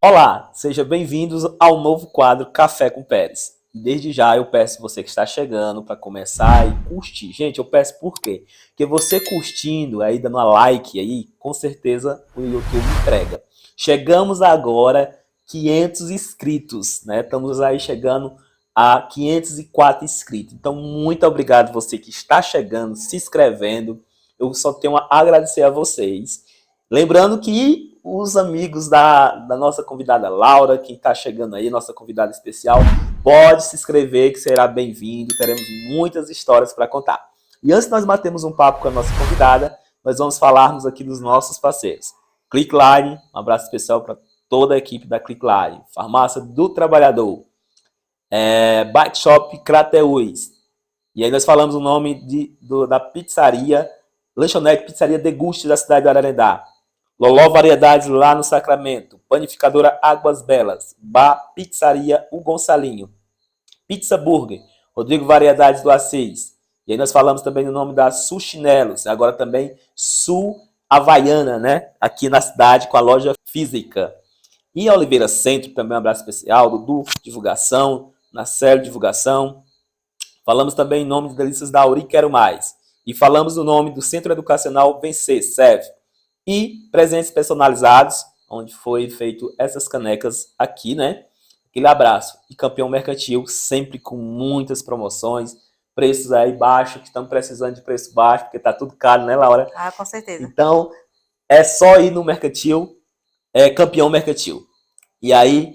Olá, sejam bem-vindos ao novo quadro Café com Pérez. Desde já eu peço você que está chegando para começar e curtir. Gente, eu peço por quê? Porque você curtindo, aí dando uma like aí, com certeza o YouTube entrega. Chegamos agora 500 inscritos, né? Estamos aí chegando a 504 inscritos. Então, muito obrigado você que está chegando, se inscrevendo. Eu só tenho a agradecer a vocês. Lembrando que os amigos da nossa convidada Laura, que está chegando aí, nossa convidada especial, pode se inscrever que será bem-vindo. Teremos muitas histórias para contar. E antes de nós batermos um papo com a nossa convidada, nós vamos falarmos aqui dos nossos parceiros. Clickline, um abraço especial para toda a equipe da Clickline. Farmácia do Trabalhador. Bike Shop Crateús. E aí nós falamos o nome da pizzaria, lanchonete Pizzaria Deguste da cidade de Ararendá. Loló Variedades lá no Sacramento. Panificadora Águas Belas. Bar Pizzaria O Gonçalinho. Pizza Burger. Rodrigo Variedades do Assis. E aí nós falamos também no nome da Sushinelos. Agora também Sul Havaiana, né? Aqui na cidade com a loja física. E a Oliveira Centro, também um abraço especial. Dudu Divulgação. Nacelo Divulgação. Falamos também em nome de Delícias da Auri Quero Mais. E falamos no nome do Centro Educacional Vencer, SEV. E presentes personalizados, onde foi feito essas canecas aqui, né? Aquele abraço. E Campeão Mercantil, sempre com muitas promoções, preços aí baixos, que estamos precisando de preço baixo, porque tá tudo caro, né, Laura? Ah, com certeza. Então, é só ir no Mercantil, Campeão Mercantil. E aí,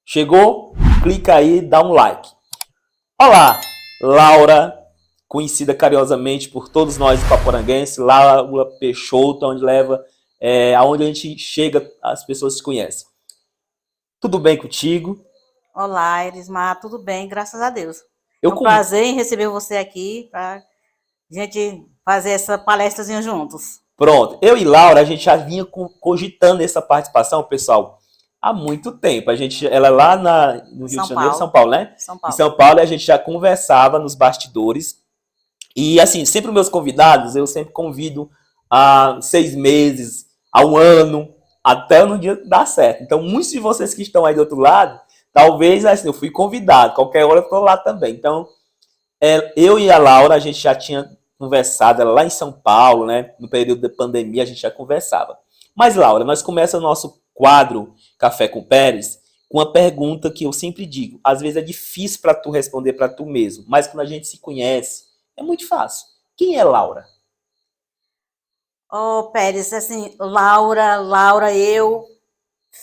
chegou, clica aí, dá um like. Olá, Laura, conhecida carinhosamente por todos nós paporanguenses, Laura Peixoto, onde leva, aonde a gente chega, as pessoas se conhecem. Tudo bem contigo? Olá, Erismar, tudo bem, graças a Deus. Eu É um prazer em receber você aqui para a gente fazer essa palestrazinha juntos. Pronto, eu e Laura, a gente já vinha cogitando essa participação, pessoal, há muito tempo. Ela é lá no Rio de Janeiro, São Paulo, né? São Paulo. Em São Paulo, a gente já conversava nos bastidores. E, assim, sempre os meus convidados, eu sempre convido há 6 meses, há 1 ano, até no dia dar certo. Então, muitos de vocês que estão aí do outro lado, talvez, assim, eu fui convidado, qualquer hora eu estou lá também. Então, eu e a Laura, a gente já tinha conversado, ela lá em São Paulo, né? No período da pandemia, a gente já conversava. Mas, Laura, nós começamos o nosso quadro Café com Pérez com uma pergunta que eu sempre digo. Às vezes é difícil para tu responder para tu mesmo, mas quando a gente se conhece, é muito fácil. Quem é Laura? Pérez, assim, Laura, eu,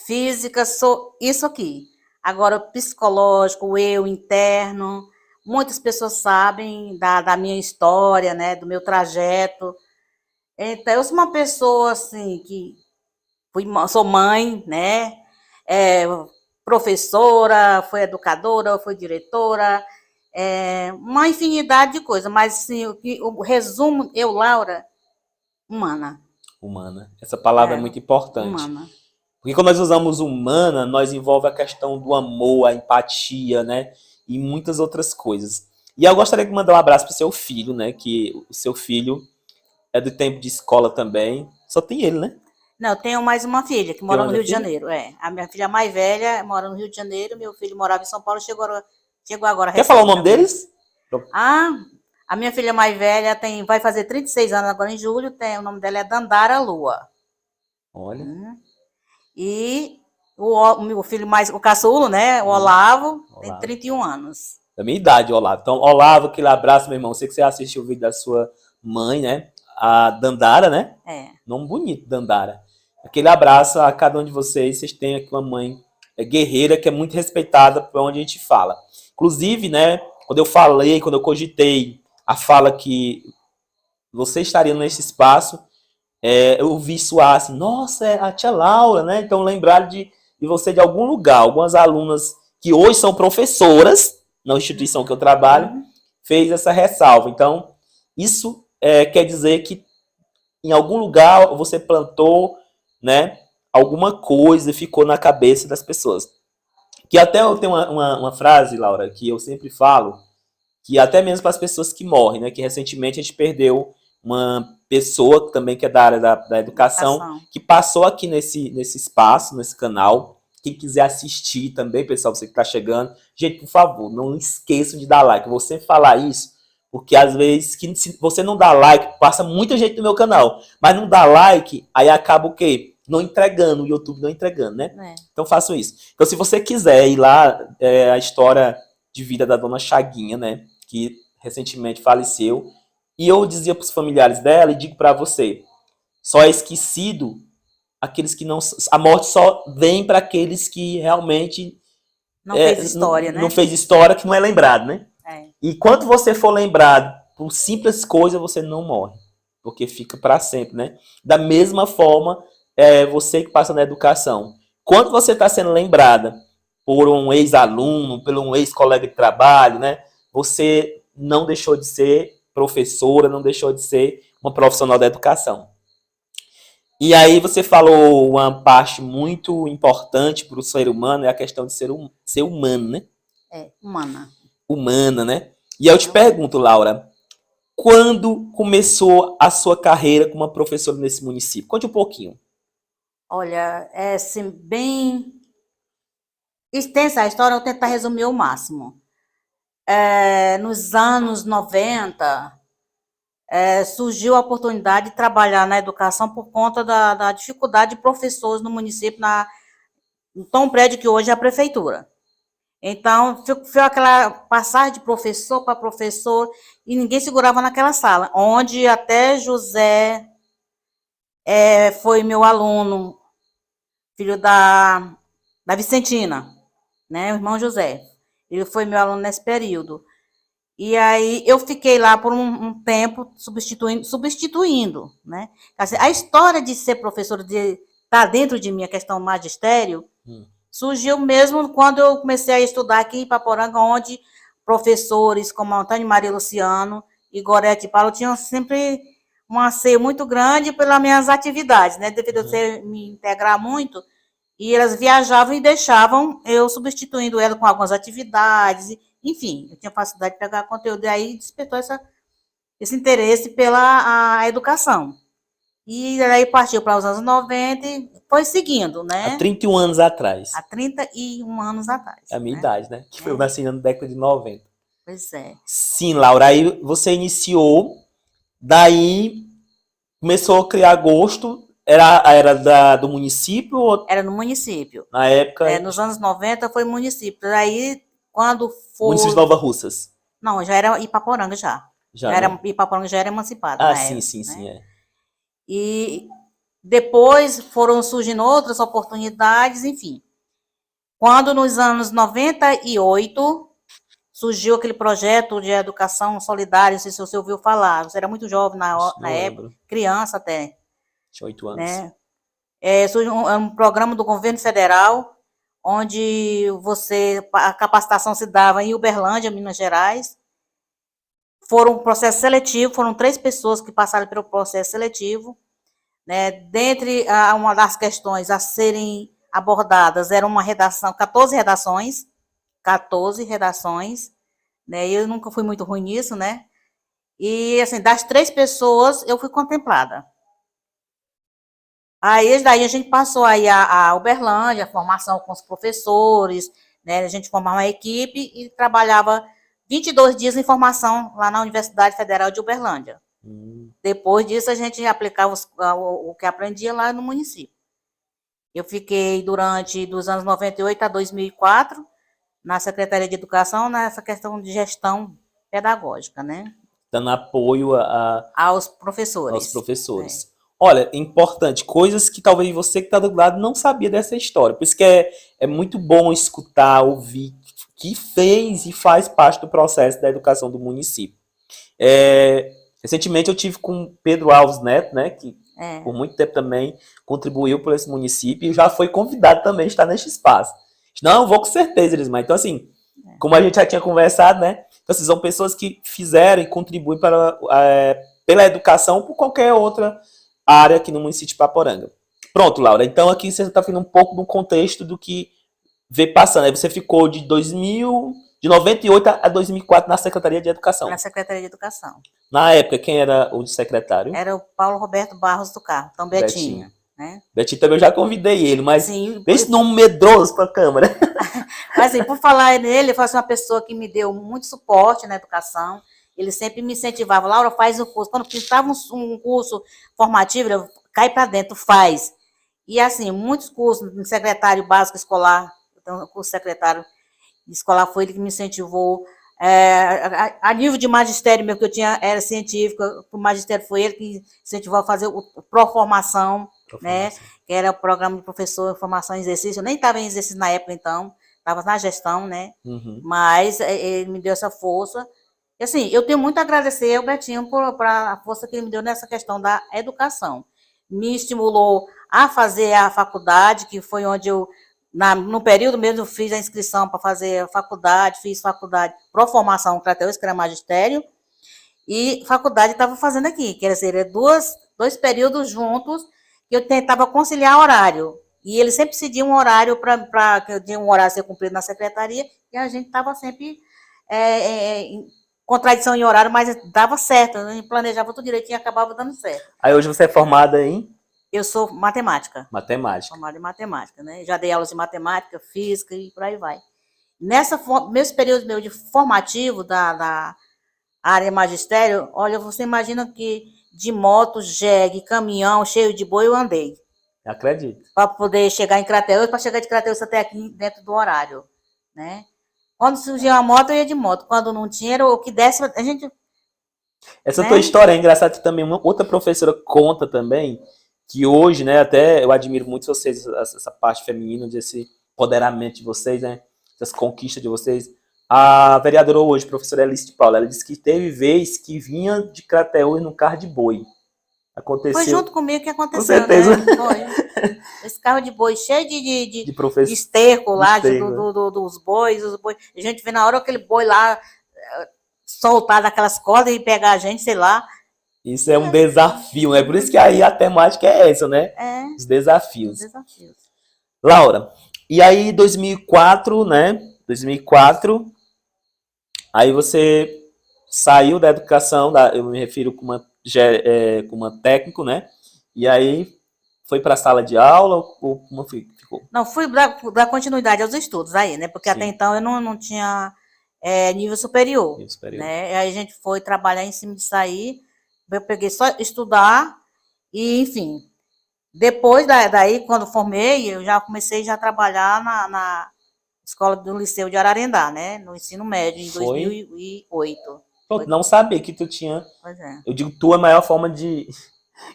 física, sou isso aqui. Agora, psicológico, eu, interno, muitas pessoas sabem da minha história, né, do meu trajeto. Então, eu sou uma pessoa, assim, que sou mãe, né, professora, fui educadora, fui diretora, uma infinidade de coisas, mas assim, o resumo, eu, Laura, humana. Humana. Essa palavra é muito importante. Humana. Porque quando nós usamos humana, nós envolve a questão do amor, a empatia, né? E muitas outras coisas. E eu gostaria de mandar um abraço pro seu filho, né? Que o seu filho é do tempo de escola também. Só tem ele, né? Não, eu tenho mais uma filha que mora no Rio de Janeiro. A minha filha mais velha mora no Rio de Janeiro, meu filho morava em São Paulo, chegou agora. Quer falar o nome deles? A minha filha mais velha vai fazer 36 anos agora em julho, o nome dela é Dandara Lua. Olha. E o meu filho o caçulo, né, o Olavo, tem 31 anos. Da minha idade, Olavo. Então, Olavo, aquele abraço, meu irmão. Sei que você assistiu o vídeo da sua mãe, né? A Dandara, né? Nome bonito, Dandara. Aquele abraço a cada um de vocês. Vocês têm aqui uma mãe guerreira que é muito respeitada por onde a gente fala. Inclusive, né, quando eu cogitei a fala que você estaria nesse espaço, eu vi soar assim, nossa, é a tia Laura, né? Então lembraram de você de algum lugar. Algumas alunas que hoje são professoras na instituição que eu trabalho, fez essa ressalva. Então, isso quer dizer que em algum lugar você plantou, né, alguma coisa e ficou na cabeça das pessoas. Que até eu tenho uma frase, Laura, que eu sempre falo, que até mesmo para as pessoas que morrem, né? Que recentemente a gente perdeu uma pessoa também que é da área da educação, que passou aqui nesse espaço, nesse canal, quem quiser assistir também, pessoal, você que está chegando, gente, por favor, não esqueçam de dar like. Eu vou sempre falar isso, porque às vezes, se você não dá like, passa muita gente no meu canal, mas não dá like, aí acaba o quê? Não entregando, o YouTube não entregando, né? Então façam isso. Então se você quiser ir lá, a história de vida da dona Chaguinha, né? Que recentemente faleceu. E eu dizia para os familiares dela e digo para você, só é esquecido aqueles que não... A morte só vem para aqueles que realmente... Não fez história, né? Não fez história, que não é lembrado, né? E quando você for lembrado por simples coisas, você não morre. Porque fica para sempre, né? Da mesma forma, você que passa na educação. Quando você está sendo lembrada por um ex-aluno, por um ex-colega de trabalho, né? Você não deixou de ser professora, não deixou de ser uma profissional da educação. E aí você falou uma parte muito importante para o ser humano, é a questão de ser humano, né? Humana. Humana, né? E eu te pergunto, Laura, quando começou a sua carreira como professora nesse município? Conte um pouquinho. Olha, é assim, bem extensa a história, eu vou tentar resumir ao máximo. Nos anos 90, surgiu a oportunidade de trabalhar na educação por conta da dificuldade de professores no município, no prédio que hoje é a prefeitura. Então, foi aquela passagem de professor para professor e ninguém segurava naquela sala, onde até José foi meu aluno, filho da Vicentina, né, o irmão José. Ele foi meu aluno nesse período. E aí eu fiquei lá por um tempo substituindo, né? Assim, a história de ser professora, de estar dentro de mim, a questão magistério, surgiu mesmo quando eu comecei a estudar aqui em Ipaporanga, onde professores como Antônio Maria Luciano e Gorete Paulo tinham sempre um anseio muito grande pelas minhas atividades, né? Devido a me integrar muito, e elas viajavam e deixavam eu substituindo ela com algumas atividades, enfim, eu tinha facilidade de pegar conteúdo, e aí despertou esse interesse pela educação. E aí partiu para os anos 90 e foi seguindo, né? Há 31 anos atrás. Há 31 anos atrás. É a minha idade, né? Que eu nasci na década de 90. Pois é. Sim, Laura, aí você iniciou, daí começou a criar gosto, era do município? Ou... Era no município. Na época... nos anos 90 foi município. Aí, quando foi... Município de Nova Russas. Não, já era Ipaporanga já. Ipaporanga já era emancipada na época. Sim, né? E depois foram surgindo outras oportunidades, enfim. Quando nos anos 98 surgiu aquele projeto de educação solidária, não sei se você ouviu falar, você era muito jovem na época, criança até. Tinha 8 anos. Né? Surgiu um programa do governo federal, onde a capacitação se dava em Uberlândia, Minas Gerais. Foram um processo seletivo, foram 3 pessoas que passaram pelo processo seletivo. Né? Dentre uma das questões a serem abordadas, era uma redação, 14 redações, né? Eu nunca fui muito ruim nisso, né? E, assim, das 3 pessoas, eu fui contemplada. Aí, daí a gente passou aí a Uberlândia, a formação com os professores, né? A gente formava uma equipe e trabalhava 22 dias em formação lá na Universidade Federal de Uberlândia. Depois disso, a gente aplicava o que aprendia lá no município. Eu fiquei dos anos 98 a 2004 na Secretaria de Educação, nessa questão de gestão pedagógica, né? Dando apoio aos professores. Olha, importante, coisas que talvez você que está do lado não sabia dessa história. Por isso que é muito bom escutar, ouvir, que fez e faz parte do processo da educação do município. Recentemente eu tive com Pedro Alves Neto, né, que por muito tempo também contribuiu por esse município e já foi convidado também a estar neste espaço. Não, vou com certeza, Elismar. Então, assim, como a gente já tinha conversado, né, então, assim, são pessoas que fizeram e contribuem pela educação por qualquer outra área aqui no município de Ipaporanga. Pronto, Laura. Então, aqui você está vendo um pouco do contexto do que veio passando. Aí você ficou de 98 a 2004 na Secretaria de Educação. Na Secretaria de Educação. Na época, quem era o secretário? Era o Paulo Roberto Barros do Carmo, então Betinho. né? Betinho também eu já convidei ele, mas Sim, esse nome medroso pra câmera. mas assim, por falar nele, ele foi uma pessoa que me deu muito suporte na educação. Ele sempre me incentivava, Laura, faz o curso. Quando pintava um curso formativo, eu cai para dentro, faz. E assim, muitos cursos, secretário básico escolar, então, o curso secretário escolar foi ele que me incentivou. A nível de magistério meu, que eu tinha, era científica, o magistério foi ele que incentivou a fazer o Proformação, né? Que era o programa de professor, formação em exercício. Eu nem estava em exercício na época, então, estava na gestão, né? Uhum. Mas ele me deu essa força. E assim, eu tenho muito a agradecer ao Betinho por a força que ele me deu nessa questão da educação. Me estimulou a fazer a faculdade, que foi onde eu no período mesmo, eu fiz a inscrição para fazer a faculdade, fiz faculdade pro formação Crateus, que era magistério, e faculdade estava fazendo aqui, quer dizer, dois períodos juntos, que eu tentava conciliar horário. E ele sempre cedia um horário para que eu tinha um horário a ser cumprido na secretaria, e a gente estava sempre em contradição em horário, mas dava certo, a gente planejava tudo direitinho e acabava dando certo. Aí hoje você é formada em? Eu sou matemática. Matemática. Formada em matemática, né? Já dei aulas de matemática, física e por aí vai. Nesse período meu de formativo da área magistério, olha, você imagina que de moto, jegue, caminhão cheio de boi eu andei. Acredito. Para poder chegar em Crateús, para chegar de Crateús até aqui dentro do horário, né? Quando surgia uma moto, eu ia de moto. Quando não tinha, era o que desse, a gente... Essa né? tua história é engraçada que também uma outra professora conta também, que hoje, né, até eu admiro muito vocês, essa parte feminina, desse empoderamento de vocês, né, essas conquistas de vocês. A vereadora hoje, professora Alice de Paula, ela disse que teve vez que vinha de Crateús no carro de boi. Aconteceu. Foi junto comigo que aconteceu, com certeza, né? Foi. Esse carro de boi cheio de de esterco lá, esterco, dos bois, os bois. A gente vê na hora aquele boi lá soltar daquelas cordas e pegar a gente, sei lá. Isso é um desafio, né? Por isso que aí a temática é essa, né? Os desafios. Laura, e aí 2004, né? 2004, aí você saiu da educação, eu me refiro como uma técnico, né? E aí foi para a sala de aula ou como ficou? Não, fui dar continuidade aos estudos aí, né? Porque Sim. até então eu não tinha nível superior, Nível superior. né? Aí a gente foi trabalhar em cima de sair, eu peguei só estudar e, enfim, depois daí, quando formei, eu já comecei a trabalhar na escola do Liceu de Ararendá, né? No ensino médio, em 2008. Pronto, não sabia que tu tinha... Pois é. Eu digo tu é a maior forma de...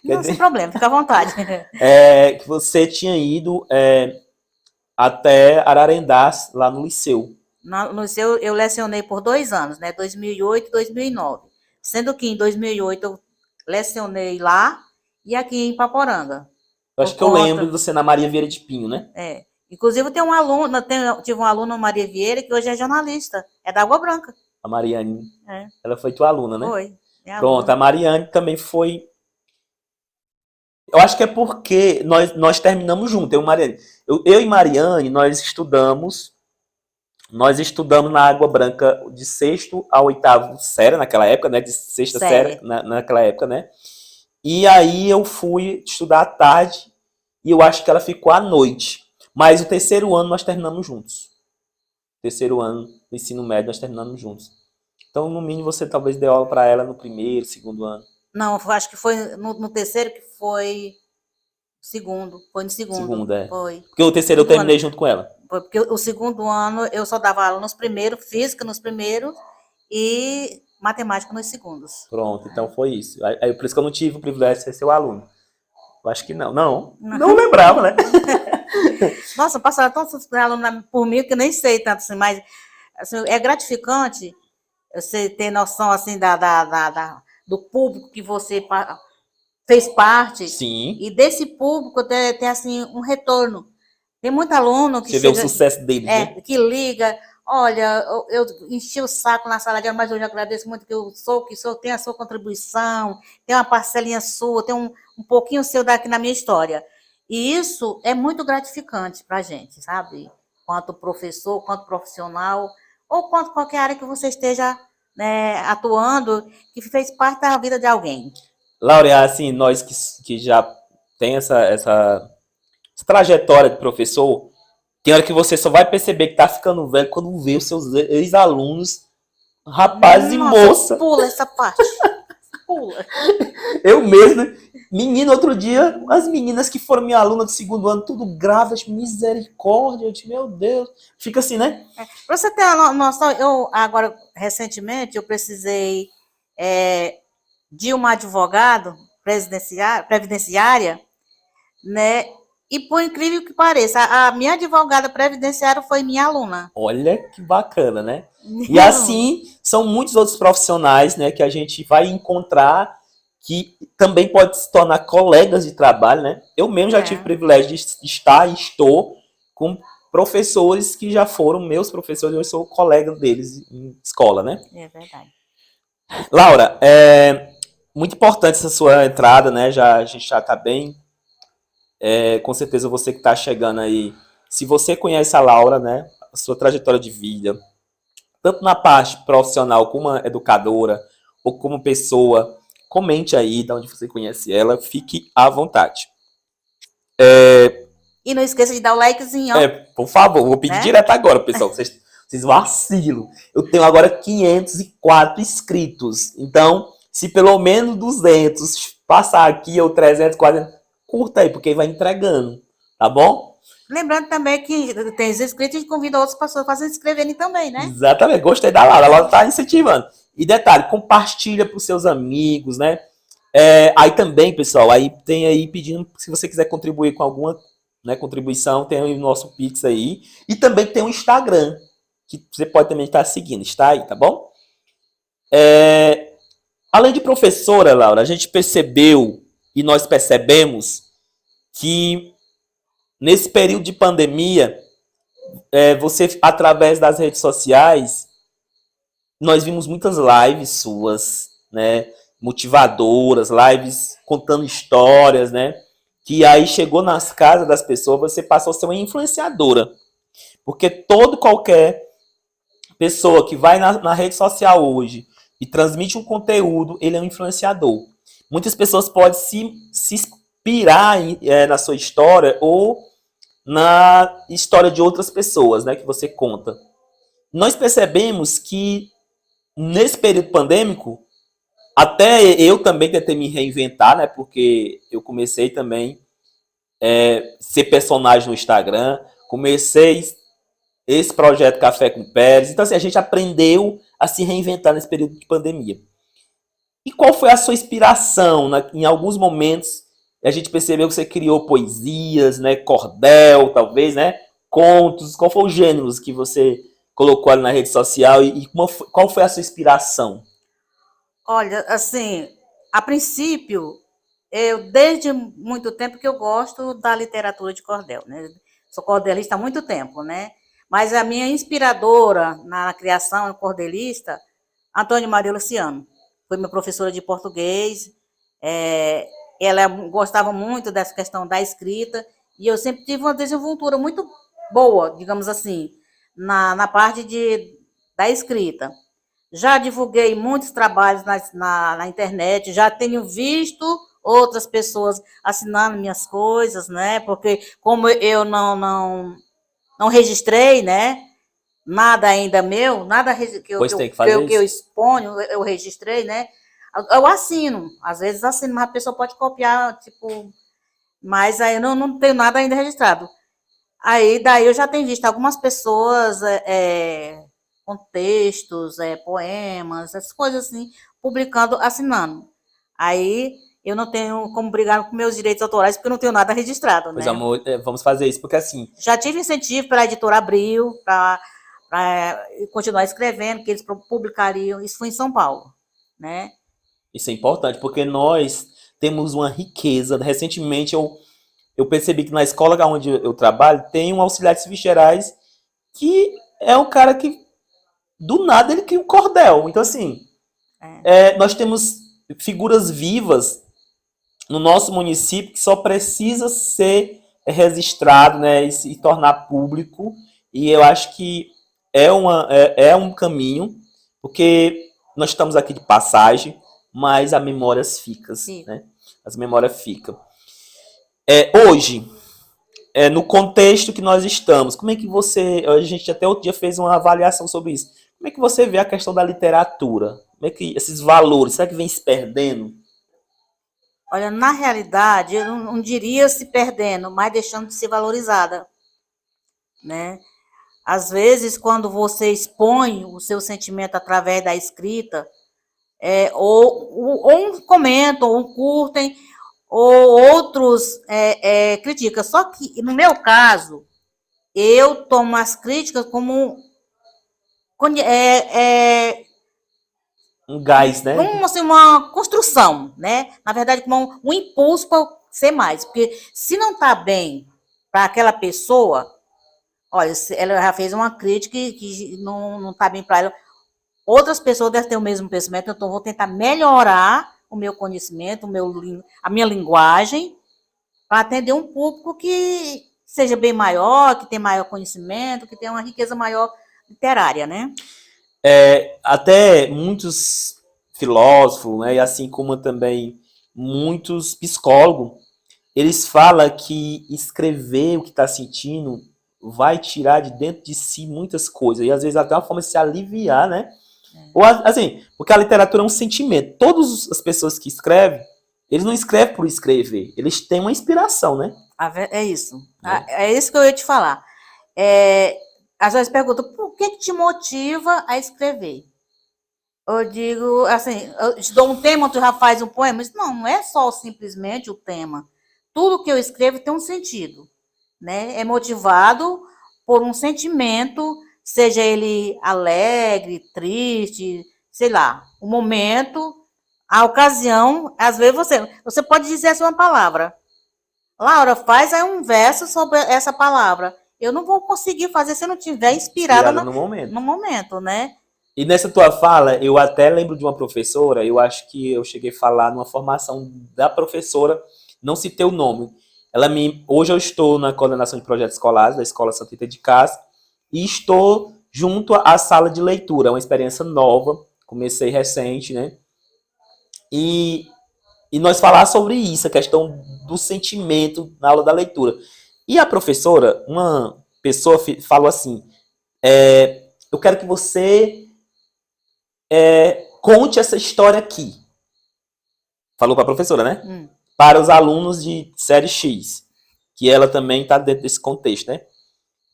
Não, sem problema, fica à vontade. Que você tinha ido até Ararendá, lá no Liceu. No Liceu eu lecionei por 2 anos, né? 2008 e 2009. Sendo que em 2008 eu lecionei lá e aqui em Paporanga. Eu acho que eu lembro de você na Maria Vieira de Pinho, né? Inclusive, tem um aluno, tive um aluno, Maria Vieira, que hoje é jornalista, é da Água Branca. A Mariane. Ela foi tua aluna, né? Foi. Pronto, aluna. A Mariane também foi... Eu acho que é porque nós terminamos juntos, eu e Mariane. Eu e Mariane, nós estudamos na Água Branca de 6º a 8º série naquela época, né? De 6ª série naquela época, né? E aí eu fui estudar à tarde e eu acho que ela ficou à noite. Mas o 3º ano nós terminamos juntos. 3º ano do ensino médio nós terminamos juntos. Então, no mínimo, você talvez deu aula para ela no 1º, 2º ano. Não, acho que foi no 3º que foi segundo. Foi no 2º. Segundo, é. Foi. Porque o 3º eu terminei junto com ela. Foi porque o 2º ano eu só dava aula nos primeiros, física nos primeiros e matemática nos segundos. Pronto, então foi isso. Aí, por isso que eu não tive o privilégio de ser seu aluno. Eu acho que não. Não lembrava, né? Nossa, passaram tantos alunos por mim que eu nem sei tanto assim, mas assim, é gratificante você ter noção assim do público que você fez parte. Sim. E desse público ter assim um retorno. Tem muito aluno que você vê o sucesso dele, né? Que liga, olha, eu enchi o saco na sala de aula, mas eu já agradeço muito que eu sou o que sou, tenho a sua contribuição, tem uma parcelinha sua, tem um pouquinho seu daqui na minha história. E isso é muito gratificante para a gente, sabe? Quanto professor, quanto profissional, ou quanto qualquer área que você esteja, né, atuando, que fez parte da vida de alguém. Laura, assim, nós que já tem essa trajetória de professor, tem hora que você só vai perceber que tá ficando velho quando vê os seus ex-alunos, rapazes e Nossa, moça. pula essa parte. Pula. Eu mesmo, menino, outro dia, as meninas que foram minha aluna do segundo ano, tudo grávidas, misericórdia, eu disse, meu Deus. Fica assim, né? Pra você ter uma noção, eu agora, recentemente, eu precisei de uma advogado previdenciária, né? E por incrível que pareça, a minha advogada previdenciária foi minha aluna. Olha que bacana, né? E Minha aluna. assim, são muitos outros profissionais, né, que a gente vai encontrar que também pode se tornar colegas de trabalho, né? Eu mesmo já tive o privilégio de estar e estou com professores que já foram meus professores, eu sou colega deles em escola, né? É verdade. Laura, muito importante essa sua entrada, né? A gente já está bem. Com certeza você que está chegando aí, se você conhece a Laura, né? A sua trajetória de vida, tanto na parte profissional como educadora ou como pessoa, comente aí de onde você conhece ela, fique à vontade. E não esqueça de dar o likezinho, ó. Por favor, vou pedir Né? direto agora, pessoal, vocês vacilam. Eu tenho agora 504 inscritos, então, se pelo menos 200 passar aqui, ou 300, 400, curta aí, porque vai entregando, tá bom? Lembrando também que tem os inscritos e convida outras pessoas para se inscreverem também, né? Exatamente, gostei da Laura, ela tá incentivando. E detalhe, compartilha para os seus amigos, né? Aí também, pessoal, aí tem aí pedindo, se você quiser contribuir com alguma, né, contribuição, tem o nosso Pix aí. E também tem o Instagram, que você pode também estar seguindo, está aí, tá bom? Além de professora, Laura, a gente percebeu e nós percebemos que nesse período de pandemia, você, através das redes sociais, nós vimos muitas lives suas, né? Motivadoras, lives contando histórias, né? Que aí chegou nas casas das pessoas, você passou a ser uma influenciadora. Porque qualquer pessoa que vai na rede social hoje e transmite um conteúdo, ele é um influenciador. Muitas pessoas podem se inspirar na sua história ou na história de outras pessoas, né, que você conta. Nós percebemos que nesse período pandêmico, até eu também tentei me reinventar, né, porque eu comecei também ser personagem no Instagram, comecei esse projeto Café com Pérez. Então, assim, a gente aprendeu a se reinventar nesse período de pandemia. E qual foi a sua inspiração? Em alguns momentos, a gente percebeu que você criou poesias, né, cordel, talvez, né, contos. Qual foi os gêneros que você colocou ali na rede social e qual foi a sua inspiração? Olha, assim, a princípio, eu desde muito tempo que eu gosto da literatura de cordel, né? Sou cordelista há muito tempo, né? Mas a minha inspiradora na criação cordelista, Antônio Maria Luciano, foi minha professora de português. Ela gostava muito dessa questão da escrita e eu sempre tive uma desenvoltura muito boa, digamos assim, na parte da escrita. Já divulguei muitos trabalhos na internet, já tenho visto outras pessoas assinando minhas coisas, né? Porque como eu não registrei, né? Nada ainda meu, nada Pois tem que fazer que eu isso. exponho, eu registrei, né? Eu assino, às vezes assino, mas a pessoa pode copiar, tipo, mas aí eu não tenho nada ainda registrado. Aí daí eu já tenho visto algumas pessoas com textos, poemas, essas coisas assim, publicando, assinando. Aí eu não tenho como brigar com meus direitos autorais porque eu não tenho nada registrado, Pois, né? amor, vamos fazer isso, porque assim, Já tive incentivo pela editora Abril para continuar escrevendo, que eles publicariam. Isso foi em São Paulo, né? isso é importante, porque nós temos uma riqueza. Recentemente eu percebi que na escola onde eu trabalho tem um auxiliar de serviços gerais que é um cara que do nada ele cria um cordel. Então, assim, nós temos figuras vivas no nosso município que só precisa ser registrado, né, e se tornar público. E eu acho que é um caminho, porque nós estamos aqui de passagem, mas as memórias ficam, Sim. né? As memórias ficam. Hoje, no contexto que nós estamos, como é que você, a gente até outro dia fez uma avaliação sobre isso, como é que você vê a questão da literatura? Como é que esses valores, será que vem se perdendo? Olha, na realidade, eu não diria se perdendo, mas deixando de ser valorizada, né? Às vezes, quando você expõe o seu sentimento através da escrita, ou um comentam, ou um curtem, ou outros criticam. Só que, no meu caso, eu tomo as críticas como Um gás, né? assim, uma construção, né? Na verdade, como um impulso para ser mais. Porque se não está bem para aquela pessoa, olha, ela já fez uma crítica que não está bem para ela. Outras pessoas devem ter o mesmo pensamento, então vou tentar melhorar o meu conhecimento, a minha linguagem, para atender um público que seja bem maior, que tenha maior conhecimento, que tenha uma riqueza maior literária, né? Até muitos filósofos, né, e assim como também muitos psicólogos, eles falam que escrever o que está sentindo vai tirar de dentro de si muitas coisas, e às vezes até uma forma de se aliviar, né? Ou assim, porque a literatura é um sentimento. Todas as pessoas que escrevem, eles não escrevem por escrever, eles têm uma inspiração, né? É isso. É isso que eu ia te falar. Às vezes perguntam, por que te motiva a escrever? Eu digo, assim, eu te dou um tema, tu já faz um poema? Mas não é só simplesmente o tema. Tudo que eu escrevo tem um sentido, né? É motivado por um sentimento, seja ele alegre, triste, sei lá, o momento, a ocasião. Às vezes você pode dizer essa uma palavra. Laura, faz aí um verso sobre essa palavra. Eu não vou conseguir fazer se eu não estiver inspirada no momento. no momento, né? E nessa tua fala, eu até lembro de uma professora, eu acho que eu cheguei a falar numa formação da professora, não citei o nome. Hoje eu estou na coordenação de projetos escolares da Escola Santa Rita de Cássia e estou junto à sala de leitura, uma experiência nova, comecei recente, né? E nós falar sobre isso, a questão do sentimento na aula da leitura. E a professora, uma pessoa falou assim, eu quero que você conte essa história aqui. Falou para a professora, né? Para os alunos de série X, que ela também está dentro desse contexto, né?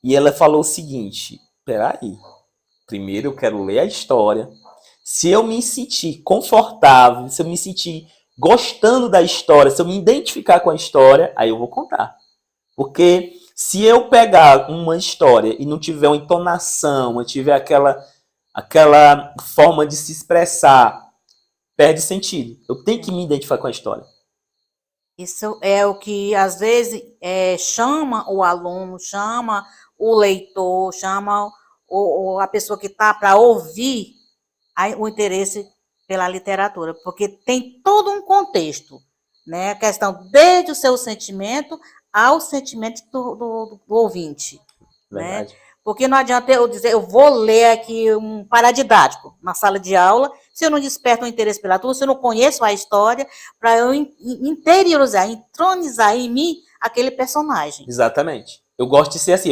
E ela falou o seguinte, peraí, primeiro eu quero ler a história. Se eu me sentir confortável, se eu me sentir gostando da história, se eu me identificar com a história, aí eu vou contar. Porque se eu pegar uma história e não tiver uma entonação, não tiver aquela forma de se expressar, perde sentido. Eu tenho que me identificar com a história. Isso é o que, às vezes, chama o aluno, chama o leitor, chama a pessoa que está para ouvir o interesse pela literatura, porque tem todo um contexto, né? A questão desde o seu sentimento ao sentimento do ouvinte, Verdade. Né? Porque não adianta eu dizer, eu vou ler aqui um paradidático na sala de aula, se eu não desperto o interesse pela turma, se eu não conheço a história, para eu interiorizar, entronizar em mim aquele personagem. Exatamente. Eu gosto de ser assim,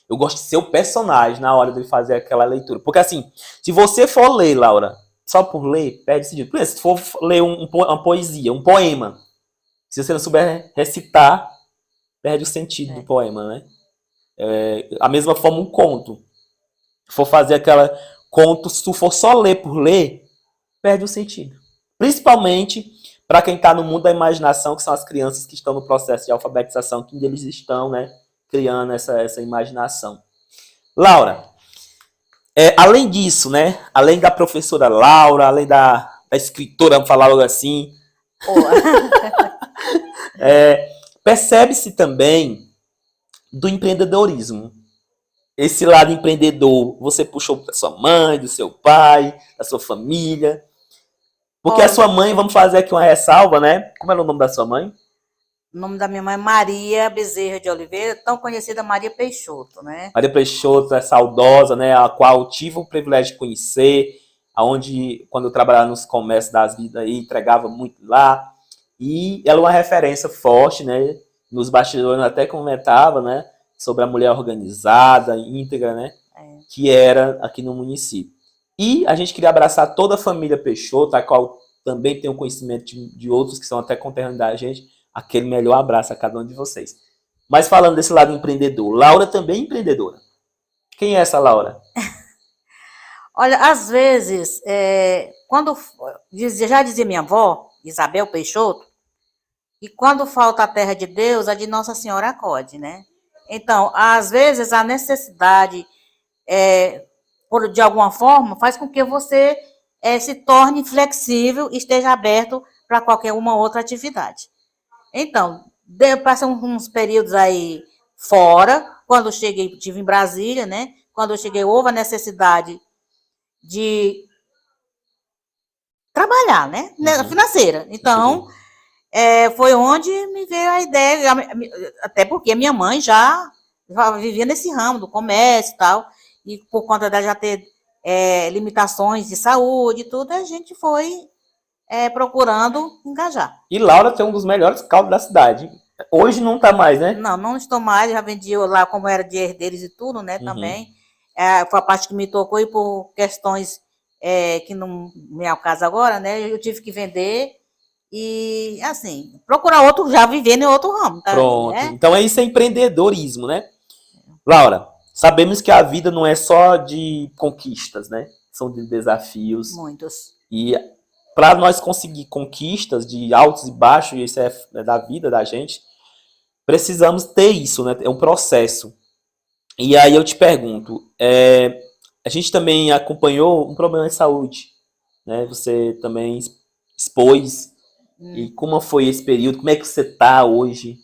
eu gosto de ser o personagem na hora de fazer aquela leitura. Porque assim, se você for ler, Laura, só por ler, perde sentido. Por exemplo, se for ler uma poesia, um poema, se você não souber recitar, perde o sentido do poema, né? A mesma forma, um conto. Se for fazer aquela conto, se tu for só ler por ler, perde o sentido. Principalmente para quem está no mundo da imaginação, que são as crianças que estão no processo de alfabetização, que eles estão, né, criando essa imaginação. Laura, além disso, né, além da professora Laura, além da escritora, vamos falar logo assim, percebe-se também do empreendedorismo. Esse lado empreendedor, você puxou da sua mãe, do seu pai, da sua família. Porque a sua mãe, vamos fazer aqui uma ressalva, né? Como é o nome da sua mãe? O nome da minha mãe é Maria Bezerra de Oliveira, tão conhecida Maria Peixoto, né? Maria Peixoto é saudosa, né? A qual tive o privilégio de conhecer, aonde quando eu trabalhava nos comércios das vidas aí, entregava muito lá. E ela é uma referência forte, né? nos bastidores até comentava, né, sobre a mulher organizada, íntegra, né, É. que era aqui no município. E a gente queria abraçar toda a família Peixoto, a qual também tem um conhecimento de outros que são até conterrâneos da gente. Aquele melhor abraço a cada um de vocês. Mas falando desse lado empreendedor, Laura também é empreendedora. Quem é essa Laura? Olha, às vezes, já dizia minha avó, Isabel Peixoto, e quando falta a terra de Deus, a de Nossa Senhora acode, né? Então, às vezes, a necessidade, de alguma forma, faz com que você se torne flexível e esteja aberto para qualquer uma outra atividade. Então, passam uns períodos aí fora, quando eu cheguei, estive em Brasília, né? Quando eu cheguei, houve a necessidade de trabalhar, né? Financeira. Então, foi onde me veio a ideia, até porque a minha mãe já vivia nesse ramo do comércio e tal, e por conta dela já ter limitações de saúde e tudo, a gente foi procurando engajar. E Laura tem um dos melhores caldos da cidade. Hoje não tá mais, né? Não estou mais, já vendi lá como era de herdeiros e tudo, né, também. Foi a parte que me tocou e por questões que não me é o caso agora, né, eu tive que vender e, assim, procurar outro, já vivendo em outro ramo. Tá, Pronto. né? Então é isso, é empreendedorismo, né? Laura, sabemos que a vida não é só de conquistas, né? São de desafios. Muitos. E para nós conseguir conquistas de altos e baixos, e isso é da vida da gente, precisamos ter isso, né? É um processo. E aí eu te pergunto, a gente também acompanhou um problema de saúde, né? Você também expôs. E como foi esse período? Como é que você está hoje?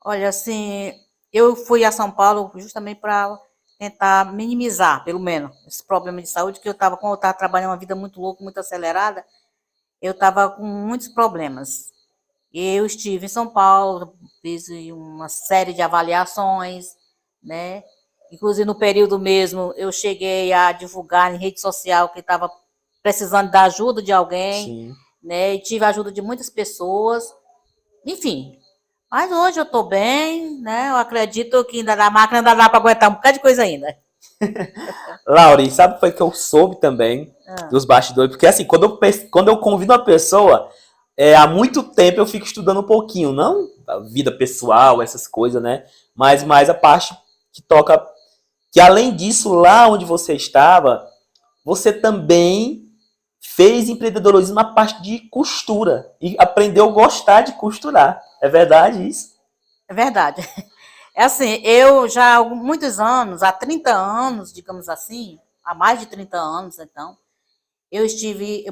Olha, assim, eu fui a São Paulo justamente para tentar minimizar, pelo menos, esse problema de saúde, que como eu estava trabalhando uma vida muito louca, muito acelerada, eu estava com muitos problemas. Eu estive em São Paulo, fiz uma série de avaliações, né? Inclusive, no período mesmo, eu cheguei a divulgar em rede social que estava precisando da ajuda de alguém, Sim. né? E tive a ajuda de muitas pessoas. Enfim, mas hoje eu estou bem, né? Eu acredito que ainda a máquina ainda dá para aguentar um bocado de coisa ainda. Laura, e sabe o que foi que eu soube também dos bastidores? Porque assim, quando eu convido uma pessoa, há muito tempo eu fico estudando um pouquinho, não a vida pessoal, essas coisas, né? Mas mais a parte que toca. Que além disso, lá onde você estava, você também fez empreendedorismo na parte de costura e aprendeu a gostar de costurar. É verdade isso? É verdade. É assim, eu já há muitos anos, há 30 anos, digamos assim, há mais de 30 anos, então, eu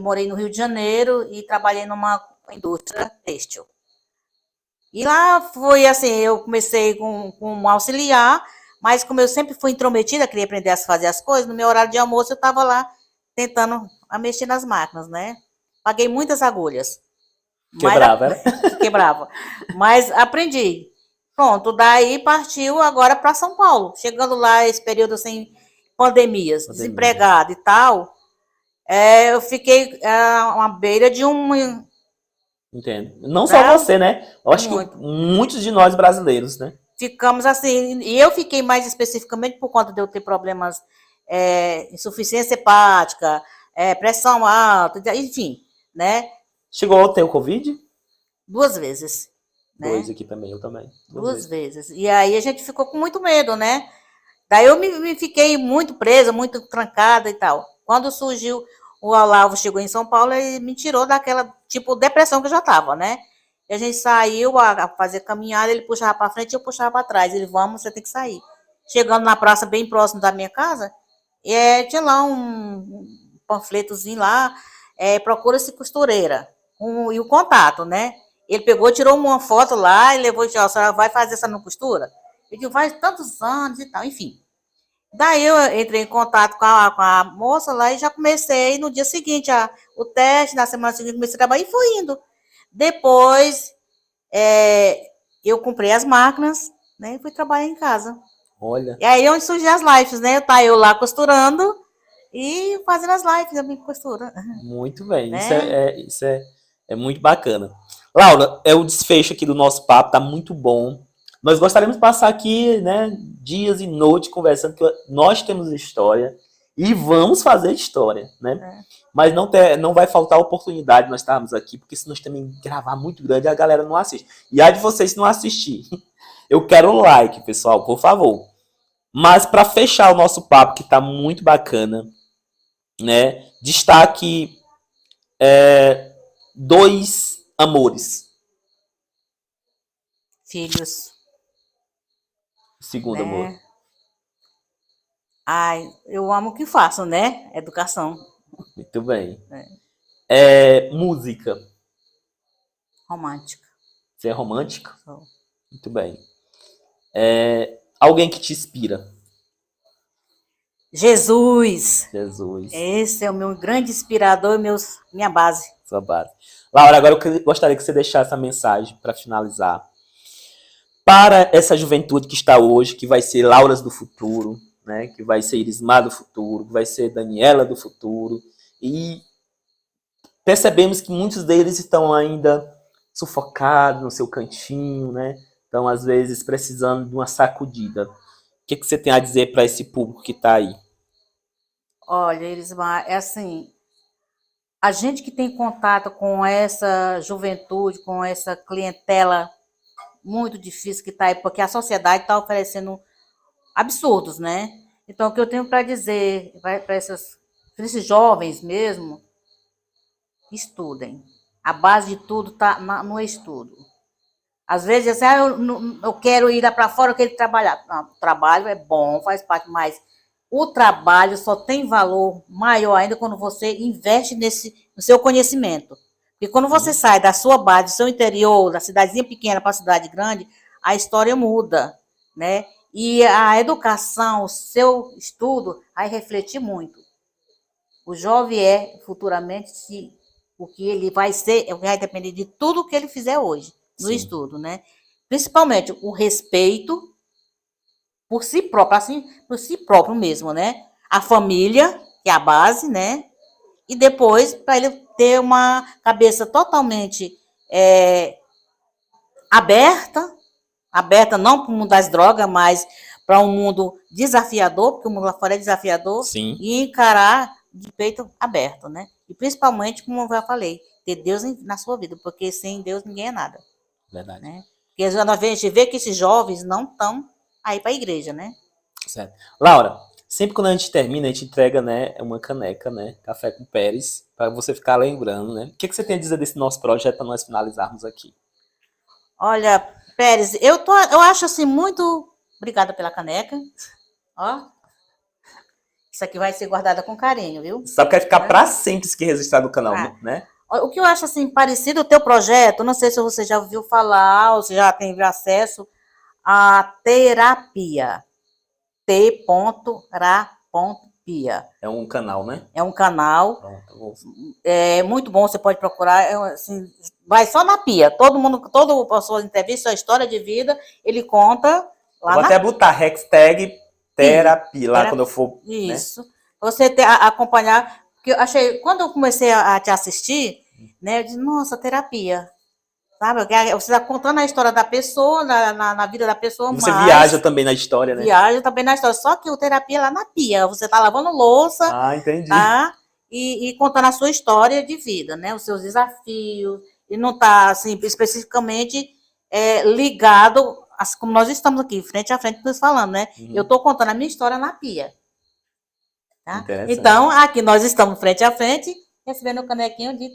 morei no Rio de Janeiro e trabalhei numa indústria têxtil. E lá foi assim, eu comecei com um auxiliar, mas como eu sempre fui intrometida, queria aprender a fazer as coisas, no meu horário de almoço eu estava lá tentando mexer nas máquinas, né? Paguei muitas agulhas. Quebrava, era? Quebrava. Mas aprendi. Pronto, daí partiu agora para São Paulo. Chegando lá, esse período sem pandemias, desempregado e tal, eu fiquei à beira de um. Entendo. Não só você, né? Eu acho que muitos de nós brasileiros, né? Ficamos assim, e eu fiquei mais especificamente por conta de eu ter problemas, insuficiência hepática, pressão alta, enfim, né? Chegou a ter o Covid? 2 vezes. Né? 2 aqui também, eu também. 2 vezes. E aí a gente ficou com muito medo, né? Daí eu me fiquei muito presa, muito trancada e tal. Quando surgiu, o Olavo chegou em São Paulo, ele me tirou daquela, tipo, depressão que eu já estava, né? E a gente saiu a fazer caminhada, ele puxava para frente e eu puxava para trás. Ele, vamos, você tem que sair. Chegando na praça bem próximo da minha casa, tinha lá um panfletozinho lá, procura-se costureira. E o contato, né? Ele pegou, tirou uma foto lá e levou e disse, a senhora vai fazer essa não costura? Eu digo, faz tantos anos e tal, enfim. Daí eu entrei em contato com a moça lá e já comecei no dia seguinte, o teste, na semana seguinte comecei a trabalhar e fui indo. Depois, eu comprei as máquinas, né, e fui trabalhar em casa. Olha. E aí onde surgiu as lives, né? Tá eu lá costurando e fazendo as lives, eu me costura. Muito bem, Né? isso é muito bacana. Laura, é o desfecho aqui do nosso papo, tá muito bom. Nós gostaríamos de passar aqui, né, dias e noites conversando, que nós temos história e vamos fazer história, né? É. Mas não vai faltar oportunidade de nós estarmos aqui, porque se nós também gravar muito grande, a galera não assiste. E há de vocês não assistir. Eu quero um like, pessoal, por favor. Mas para fechar o nosso papo, que tá muito bacana, né? Destaque dois amores. Filhos, Segundo amor. né? Ai, eu amo o que faço, né? Educação. Muito bem. É. Música. Romântica. Você é romântica? Sou. Muito bem. Alguém que te inspira. Jesus! Jesus. Esse é o meu grande inspirador e minha base. Sua base. Laura, agora eu gostaria que você deixasse essa mensagem para finalizar. Para essa juventude que está hoje, que vai ser Lauras do futuro, né? Que vai ser Irismar do futuro, que vai ser Daniela do futuro. E percebemos que muitos deles estão ainda sufocados no seu cantinho, né? Estão, às vezes, precisando de uma sacudida. O que você tem a dizer para esse público que está aí? Olha, Elismar, é assim, a gente que tem contato com essa juventude, com essa clientela muito difícil que está aí, porque a sociedade está oferecendo absurdos, né? Então, o que eu tenho para dizer para esses jovens mesmo, estudem. A base de tudo está no estudo. Às vezes, assim, eu quero ir lá para fora, eu quero trabalhar. Não, o trabalho é bom, faz parte, mas o trabalho só tem valor maior ainda quando você investe no seu conhecimento. Porque quando você sai da sua base, do seu interior, da cidadezinha pequena para a cidade grande, a história muda, né? E a educação, o seu estudo, vai refletir muito. O jovem futuramente, o que ele vai ser, vai depender de tudo que ele fizer hoje, no Sim. estudo, né? Principalmente o respeito por si próprio, assim, por si próprio mesmo, né? A família, que é a base, né? E depois, para ele ter uma cabeça totalmente aberta não para o mundo das drogas, mas para um mundo desafiador, porque o mundo lá fora é desafiador, Sim. e encarar de peito aberto, né? E principalmente, como eu já falei, ter Deus na sua vida, porque sem Deus ninguém é nada. Verdade. Né? Porque a gente vê que esses jovens não estão aí para a igreja, né? Certo. Laura, sempre quando a gente termina, a gente entrega, né, uma caneca, né, Café com Pérez, para você ficar lembrando, né? O que você tem a dizer desse nosso projeto para nós finalizarmos aqui? Olha, Pérez, eu acho assim muito... Obrigada pela caneca. Ó, isso aqui vai ser guardada com carinho, viu? Sabe que vai ficar para sempre isso que registrar no canal, né? O que eu acho assim parecido o teu projeto, não sei se você já ouviu falar ou se já teve acesso à terapia. T.ra.pia. É um canal, né? É um canal. Pronto, é muito bom, você pode procurar. Assim, vai só na pia. Todo a sua entrevista, a história de vida, ele conta lá. Vou até botar hashtag terapia lá quando eu for. Isso. Né? Você acompanhar. Porque eu achei, quando eu comecei a te assistir, né, eu disse, nossa, terapia. Sabe? Você está contando a história da pessoa, na vida da pessoa. E você viaja também na história, né? Viaja também na história. Só que o terapia é lá na pia. Você está lavando louça. Ah, entendi. Tá? E contando a sua história de vida, né? Os seus desafios. E não está, assim, especificamente ligado, assim, como nós estamos aqui, frente a frente, nos falando, né? Uhum. Eu estou contando a minha história na pia. Tá? Então, aqui nós estamos frente a frente, recebendo o canequinho de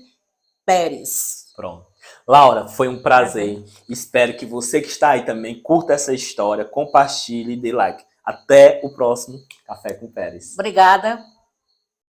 Pérez. Pronto. Laura, foi um prazer. Espero que você que está aí também curta essa história, compartilhe e dê like. Até o próximo Café com Pérez. Obrigada.